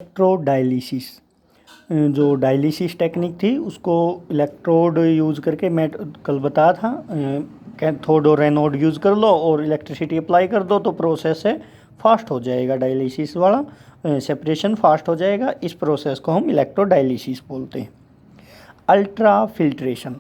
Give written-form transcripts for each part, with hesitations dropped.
Electrodialysis, जो dialysis technique थी उसको इलेक्ट्रोड यूज़ करके मैं कल बताया था, कैथोड और एनोड यूज़ कर लो और इलेक्ट्रिसिटी अप्लाई कर दो तो प्रोसेस है फास्ट हो जाएगा, डायलिसिस वाला सेपरेशन फास्ट हो जाएगा। इस प्रोसेस को हम इलेक्ट्रोडायलिसिस बोलते हैं। अल्ट्रा फिल्ट्रेशन,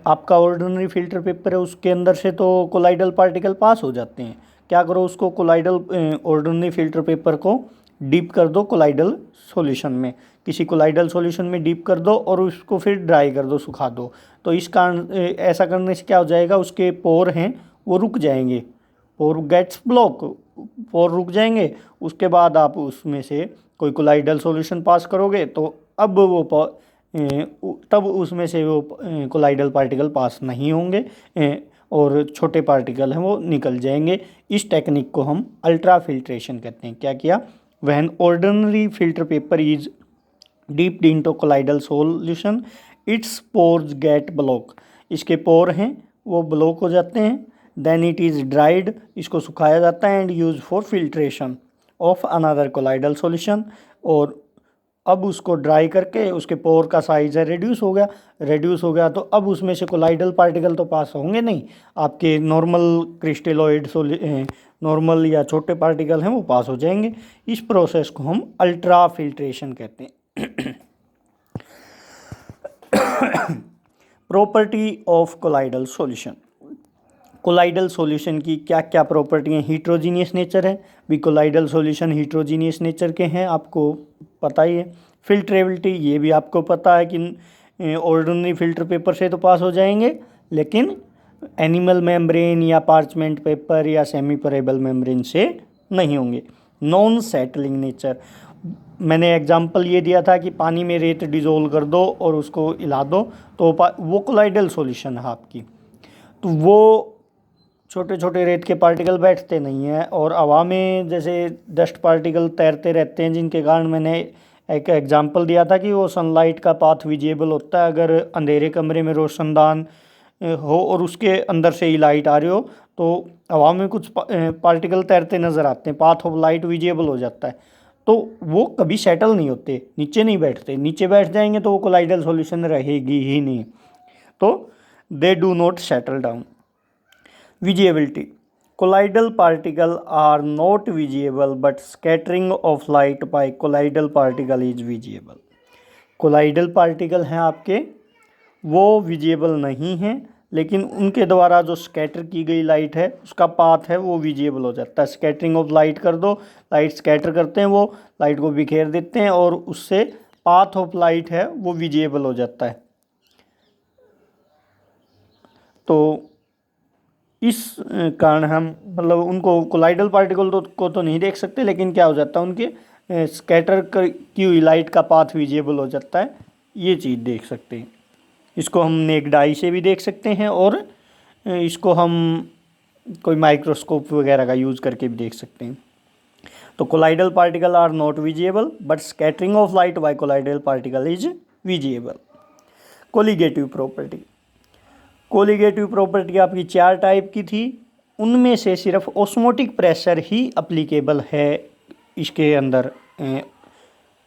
आपका ऑर्डिनरी फिल्टर पेपर है उसके अंदर से तो कोलाइडल पार्टिकल पास हो जाते हैं। क्या करो, उसको कोलाइडल ऑर्डिनरी फिल्टर पेपर को डीप कर दो कोलाइडल सॉल्यूशन में, किसी कोलाइडल सॉल्यूशन में डीप कर दो और उसको फिर ड्राई कर दो, सुखा दो। तो इस कारण ऐसा करने से क्या हो जाएगा, उसके पोर हैं वो रुक जाएंगे, पोर गेट्स ब्लॉक, पोर रुक जाएंगे। उसके बाद आप उसमें से कोई कोलाइडल सॉल्यूशन पास करोगे तो अब वो तब उसमें से वो कोलाइडल पार्टिकल पास नहीं होंगे और छोटे पार्टिकल हैं वो निकल जाएंगे। इस टेक्निक को हम अल्ट्रा फिल्ट्रेशन कहते हैं। क्या किया, when ordinary filter paper is dipped into colloidal solution its pores get block, इसके पोर हैं वो ब्लॉक हो जाते हैं। देन इट इज़ ड्राइड, इसको सुखाया जाता है and use for filtration of another colloidal solution. और अब उसको ड्राई करके उसके पोर का साइज़ है रेड्यूस हो गया तो अब उसमें से कोलाइडल पार्टिकल तो पास होंगे नहीं, आपके नॉर्मल क्रिस्टलोइड नॉर्मल या छोटे पार्टिकल हैं वो पास हो जाएंगे। इस प्रोसेस को हम अल्ट्रा फिल्ट्रेशन कहते हैं। Property of colloidal solution, colloidal solution की क्या क्या प्रॉपर्टी हैं। हीट्रोजीनियस नेचर है, भी कोलाइडल सॉल्यूशन हीट्रोजीनियस नेचर के हैं, आपको पता ही है। फिल्ट्रेबिलिटी, ये भी आपको पता है कि ऑर्डिनरी फिल्टर पेपर से तो पास हो जाएंगे लेकिन एनिमल मेम्ब्रेन या पार्चमेंट पेपर या सेमी परेबल मेम्ब्रेन से नहीं होंगे। नॉन सेटलिंग नेचर, मैंने एग्जांपल ये दिया था कि पानी में रेत डिज़ोल्व कर दो और उसको हिला दो तो वो कोलाइडल सॉल्यूशन है आपकी, तो वो छोटे छोटे रेत के पार्टिकल बैठते नहीं हैं और हवा में जैसे डस्ट पार्टिकल तैरते रहते हैं, जिनके कारण मैंने एक एग्जांपल दिया था कि वो सनलाइट का पाथ विजिबल होता है। अगर अंधेरे कमरे में रोशनदान हो और उसके अंदर से ही लाइट आ रही हो तो हवा में कुछ पार्टिकल तैरते नज़र आते हैं, पाथ ऑफ लाइट विजिबल हो जाता है। तो वो कभी सेटल नहीं होते, नीचे नहीं बैठते, नीचे बैठ जाएंगे तो वो कोलाइडल सॉल्यूशन रहेगी ही नहीं, तो they do not settle down. Visibility, colloidal particle are not visible but scattering of light by colloidal particle is visible। colloidal particle हैं आपके वो विजिबल नहीं हैं लेकिन उनके द्वारा जो स्कैटर की गई लाइट है उसका पाथ है वो विजिबल हो जाता है। स्कैटरिंग ऑफ लाइट कर दो, लाइट स्कैटर करते हैं, वो लाइट को बिखेर देते हैं और उससे पाथ ऑफ लाइट है वो विजिबल हो जाता है। तो इस कारण हम मतलब उनको कोलाइडल पार्टिकल को तो नहीं देख सकते लेकिन क्या हो जाता है, उनके स्कैटर की हुई लाइट का पाथ विजिबल हो जाता है, ये चीज़ देख सकते हैं। इसको हम नेक्ड आई से भी देख सकते हैं और इसको हम कोई माइक्रोस्कोप वगैरह का यूज़ करके भी देख सकते हैं। तो colloidal particle are not visible but scattering of light by colloidal particle is visible. Colligative property, colligative property आपकी 4 टाइप की थी, उनमें से सिर्फ ऑस्मोटिक प्रेशर ही अप्लीकेबल है इसके अंदर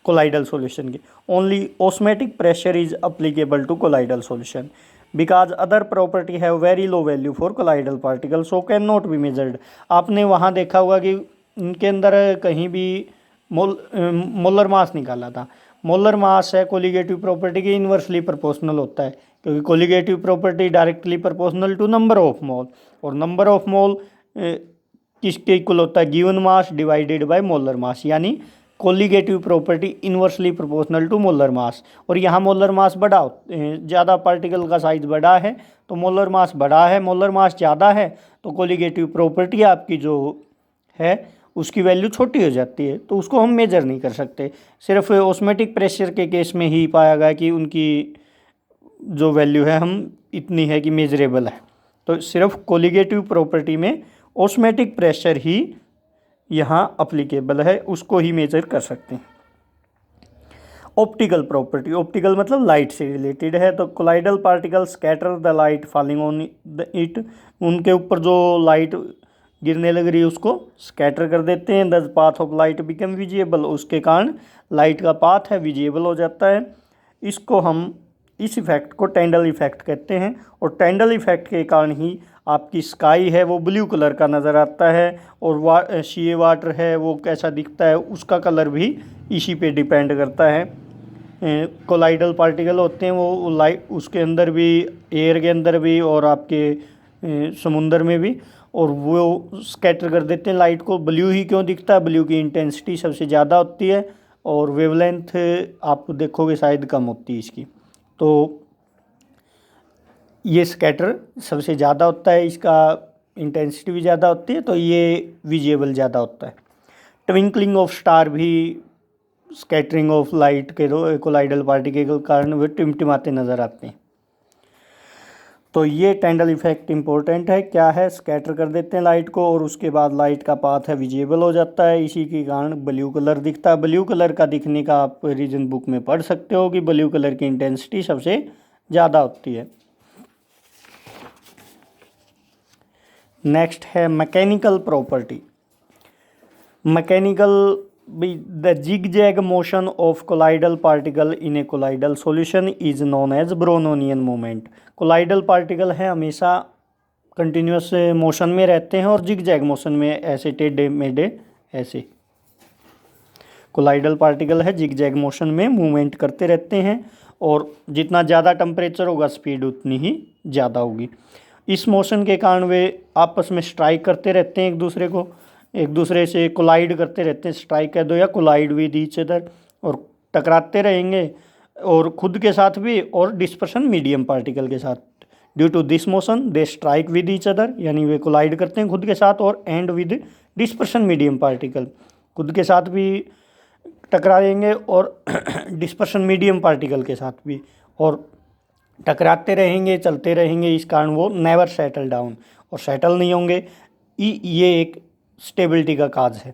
कोलाइडल सॉल्यूशन के। Only osmotic pressure is applicable to colloidal solution because other property have very low value for colloidal particle so can not be measured. आपने वहाँ देखा होगा कि उनके अंदर कहीं भी मोलर मास निकाला था, मोलर मास है कोलिगेटिव प्रॉपर्टी के इन्वर्सली प्रोपोर्शनल होता है क्योंकि colligative property directly proportional to number of mole और नंबर ऑफ मोल किसके इक्वल होता है, given mass divided by molar mass, यानी colligative property inversely proportional to molar mass. और यहाँ मोलर मास बड़ा ज़्यादा, पार्टिकल का साइज बड़ा है तो मोलर मास बड़ा है, मोलर मास ज़्यादा है तो कोलिगेटिव प्रॉपर्टी आपकी जो है उसकी वैल्यू छोटी हो जाती है, तो उसको हम मेजर नहीं कर सकते। सिर्फ ऑस्मोटिक प्रेशर के केस में ही पाया गया कि उनकी जो वैल्यू है हम इतनी है कि मेजरेबल है, तो सिर्फ कोलिगेटिव प्रॉपर्टी में ऑस्मोटिक प्रेशर ही यहाँ अप्लीकेबल है, उसको ही मेजर कर सकते हैं। ऑप्टिकल प्रॉपर्टी, ऑप्टिकल मतलब लाइट से रिलेटेड है, तो colloidal particle scatter the light falling on it, उनके ऊपर जो लाइट गिरने लग रही है उसको स्कैटर कर देते हैं। The path of light become visible, उसके कारण लाइट का पाथ है विजिबल हो जाता है। इसको हम इस इफेक्ट को टेंडल इफेक्ट कहते हैं। और टेंडल इफेक्ट के कारण ही आपकी स्काई है वो ब्लू कलर का नज़र आता है, और सी वाटर है वो कैसा दिखता है उसका कलर भी इसी पे डिपेंड करता है। कोलाइडल पार्टिकल होते हैं वो लाइट उसके अंदर भी, एयर के अंदर भी, और आपके समुंदर में भी, और वो स्कैटर कर देते हैं लाइट को। ब्लू ही क्यों दिखता है? ब्लू की इंटेंसिटी सबसे ज़्यादा होती है और वेवलेंथ आप देखोगे शायद कम होती है इसकी, तो ये स्कैटर सबसे ज़्यादा होता है, इसका इंटेंसिटी भी ज़्यादा होती है, तो ये विजिबल ज़्यादा होता है। ट्विंकलिंग ऑफ स्टार भी स्कैटरिंग ऑफ लाइट के कोलाइडल पार्टिकल के कारण वे टिमटिमाते नज़र आते हैं। तो ये टेंडल इफेक्ट इम्पोर्टेंट है। क्या है? स्कैटर कर देते हैं लाइट को और उसके बाद लाइट का पाथ है विजिबल हो जाता है, इसी के कारण ब्लू कलर दिखता है। ब्लू कलर का दिखने का आप रीजन बुक में पढ़ सकते हो कि ब्लू कलर की इंटेंसिटी सबसे ज़्यादा होती है। नेक्स्ट है mechanical property. Mechanical the zigzag motion of colloidal particle in a colloidal solution is known as Brownian movement. Colloidal particle है हमेशा कंटिन्यूस मोशन में रहते हैं और जिग-जैग मोशन में, ऐसे टेढ़े मेढ़े ऐसे। कोलाइडल पार्टिकल है जिग-जैग मोशन में मूवमेंट करते रहते हैं, और जितना ज़्यादा टेम्परेचर होगा स्पीड उतनी ही ज़्यादा होगी। इस मोशन के कारण वे आपस में स्ट्राइक करते रहते हैं, एक दूसरे से कोलाइड करते रहते हैं, स्ट्राइक कह दो या कोलाइड विद ईच अदर, और टकराते रहेंगे, और खुद के साथ भी और डिस्पर्शन मीडियम पार्टिकल के साथ। Due to this motion they strike with each other, यानी वे कोलाइड करते हैं खुद के साथ, और and with dispersion medium particle, खुद के साथ भी टकराएंगे और डिस्पर्शन मीडियम पार्टिकल के साथ भी, और टकराते रहेंगे, चलते रहेंगे। इस कारण वो नेवर सेटल डाउन, और सेटल नहीं होंगे। ये एक स्टेबिलिटी का काज है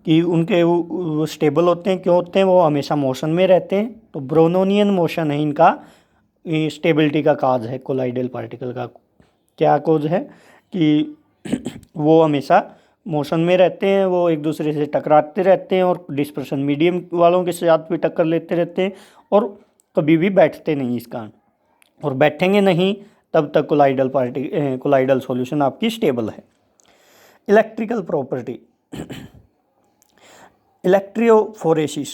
कि उनके वो स्टेबल होते हैं। क्यों होते हैं? वो हमेशा मोशन में रहते हैं, तो ब्रोनोनियन मोशन है इनका, स्टेबिलिटी का काज है कोलाइडल पार्टिकल का। क्या कोज है कि वो हमेशा मोशन में रहते हैं, वो एक दूसरे से टकराते रहते हैं, और डिस्पर्शन मीडियम वालों के साथ भी टक्कर लेते रहते हैं, और कभी भी बैठते नहीं इस कारण, और बैठेंगे नहीं तब तक कोलाइडल सॉल्यूशन आपकी स्टेबल है। Electrical property. इलेक्ट्रोफोरेसिस,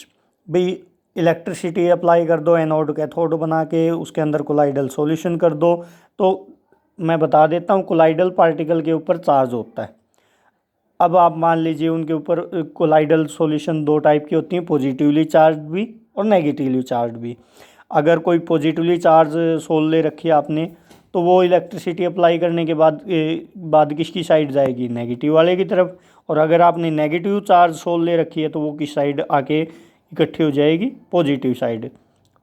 भाई इलेक्ट्रिसिटी अप्लाई कर दो, एनोड कैथोड बना के उसके अंदर कोलाइडल सॉल्यूशन कर दो। तो मैं बता देता हूँ, कोलाइडल पार्टिकल के ऊपर चार्ज होता है। अब आप मान लीजिए उनके ऊपर कोलाइडल सॉल्यूशन दो टाइप की होती हैं, पॉजिटिवली चार्ज भी और नेगेटिवली चार्ज भी। अगर कोई पॉजिटिवली चार्ज सोल ले रखी है आपने, तो वो इलेक्ट्रिसिटी अप्लाई करने के बाद किसकी साइड जाएगी? नेगेटिव वाले की तरफ। और अगर आपने नेगेटिव चार्ज सोल ले रखी है तो वो किस साइड आके इकट्ठी हो जाएगी? Positive side.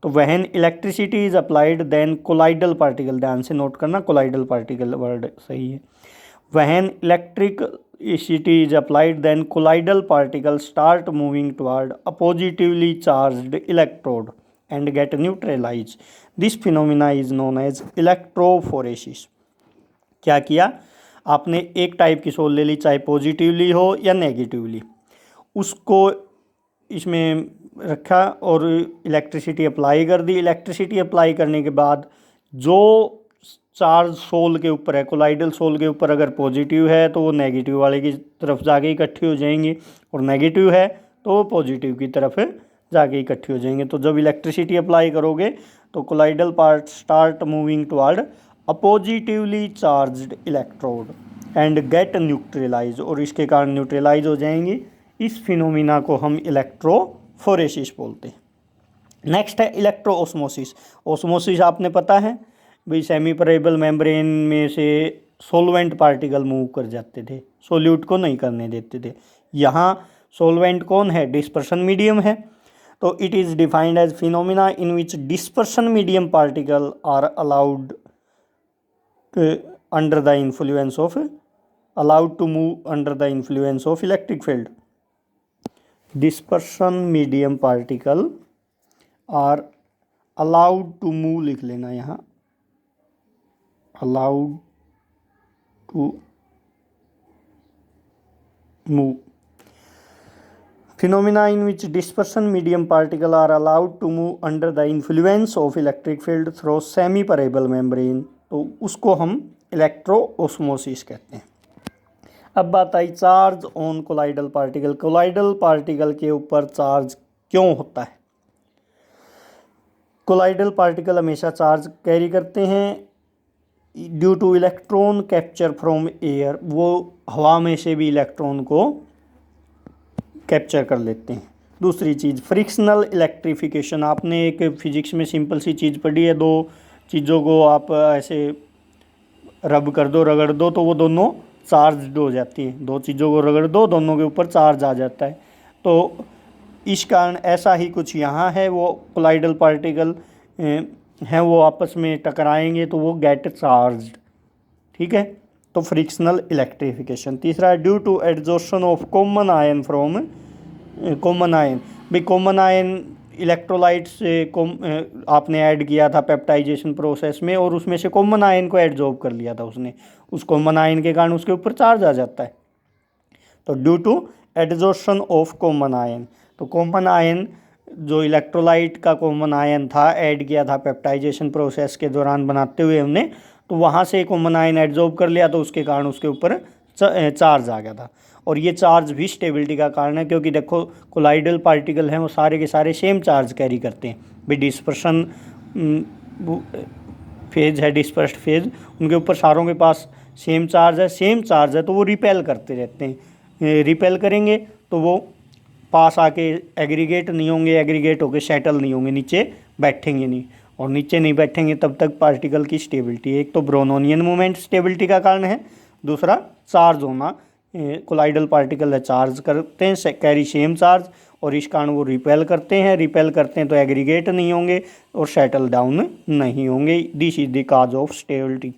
तो when electricity is applied then colloidal particle, ध्यान से नोट करना, कोलाइडल पार्टिकल वर्ड सही है। When electricity is applied then colloidal particle start moving toward a positively charged electrode and get neutralized. This phenomena is known as electrophoresis. क्या किया आपने? एक type की सोल ले ली, चाहे पॉजिटिवली हो या नेगेटिवली, उसको इसमें रखा और इलेक्ट्रिसिटी अप्लाई कर दी। इलेक्ट्रिसिटी अप्लाई करने के बाद जो चार्ज सोल के ऊपर है, कोलाइडल सोल के ऊपर अगर पॉजिटिव है तो वो नेगेटिव वाले की तरफ जाके इकट्ठी हो जाएंगी, और नेगेटिव है तो वो पॉजिटिव की तरफ जाके इकट्ठी हो जाएंगे। तो जब इलेक्ट्रिसिटी अप्लाई करोगे तो colloidal part start moving toward a positively charged electrode and get neutralize, और इसके कारण न्यूट्रलाइज हो जाएंगी। इस फिनोमिना को हम इलेक्ट्रोफोरेसिस बोलते हैं। नेक्स्ट है इलेक्ट्रो ओस्मोसिस। ओस्मोसिस आपने पता है भाई, सेमी परेबल मेम्ब्रेन में से सोलवेंट पार्टिकल मूव कर जाते थे, सोल्यूट को नहीं करने देते थे। यहाँ सोलवेंट कौन है? डिस्पर्शन मीडियम है। तो it is defined as phenomena in which dispersion medium particle are allowed under the influence of allowed to move under the influence of electric field. Dispersion medium particle are allowed to move, लिख लेना यहाँ, allowed to move. Phenomena in which dispersion medium particle are allowed to move under the influence of electric field through semi-permeable membrane, तो उसको हम इलेक्ट्रोओस्मोसिस कहते हैं। अब बात आई charge on colloidal particle. Colloidal particle के ऊपर चार्ज क्यों होता है? कोलाइडल पार्टिकल हमेशा चार्ज कैरी करते हैं due two electron capture from air, वो हवा में से भी इलेक्ट्रॉन को कैप्चर कर लेते हैं। दूसरी चीज़ फ्रिक्शनल इलेक्ट्रिफिकेशन। आपने एक फिजिक्स में सिंपल सी चीज़ पढ़ी है, दो चीज़ों को आप ऐसे रब कर दो, रगड़ दो, तो वो दोनों चार्ज हो जाती हैं। दो चीज़ों को रगड़ दो, दोनों के ऊपर चार्ज आ जाता है। तो इस कारण ऐसा ही कुछ यहाँ है, वो कोलाइडल पार्टिकल हैं वो आपस में टकराएंगे तो वो गेट चार्ज्ड, ठीक है। तो फ्रिक्शनल इलेक्ट्रिफिकेशन। तीसरा due to adsorption of common ion from common ion. भाई कॉमन आयन इलेक्ट्रोलाइट से आपने ऐड किया था पेप्टाइजेशन प्रोसेस में और उसमें से कॉमन आयन को एड्जॉर्ब कर लिया था उसने, उस कॉमन आयन के कारण उसके ऊपर चार्ज आ जाता है। तो due to adsorption of common ion, तो कॉमन आयन जो इलेक्ट्रोलाइट का कॉमन आयन था ऐड किया था पेप्टाइजेशन प्रोसेस के दौरान बनाते हुए हमने, तो वहाँ से कॉमन आयन एड्जॉर्ब कर लिया, तो उसके कारण उसके ऊपर चार्ज आ गया था। और ये चार्ज भी स्टेबिलिटी का कारण है, क्योंकि देखो कोलाइडल पार्टिकल हैं वो सारे के सारे सेम चार्ज कैरी करते हैं। भाई डिस्पर्शन फेज है, डिस्पर्स्ड फेज, उनके ऊपर सारों के पास सेम चार्ज है, तो वो रिपेल करते रहते हैं। रिपेल करेंगे तो वो पास आके एग्रीगेट नहीं होंगे, एग्रीगेट होके सेटल नहीं होंगे, नीचे बैठेंगे नहीं, और नीचे नहीं बैठेंगे तब तक पार्टिकल की स्टेबिलिटी। एक तो ब्रोनोनियन मूवमेंट स्टेबिलिटी का कारण है, दूसरा चार्ज होना। कोलाइडल पार्टिकल है चार्ज करते हैं, कैरी सेम चार्ज, और इस कारण वो रिपेल करते हैं तो एग्रीगेट नहीं होंगे और सेटल डाउन नहीं होंगे। This is the cause of stability.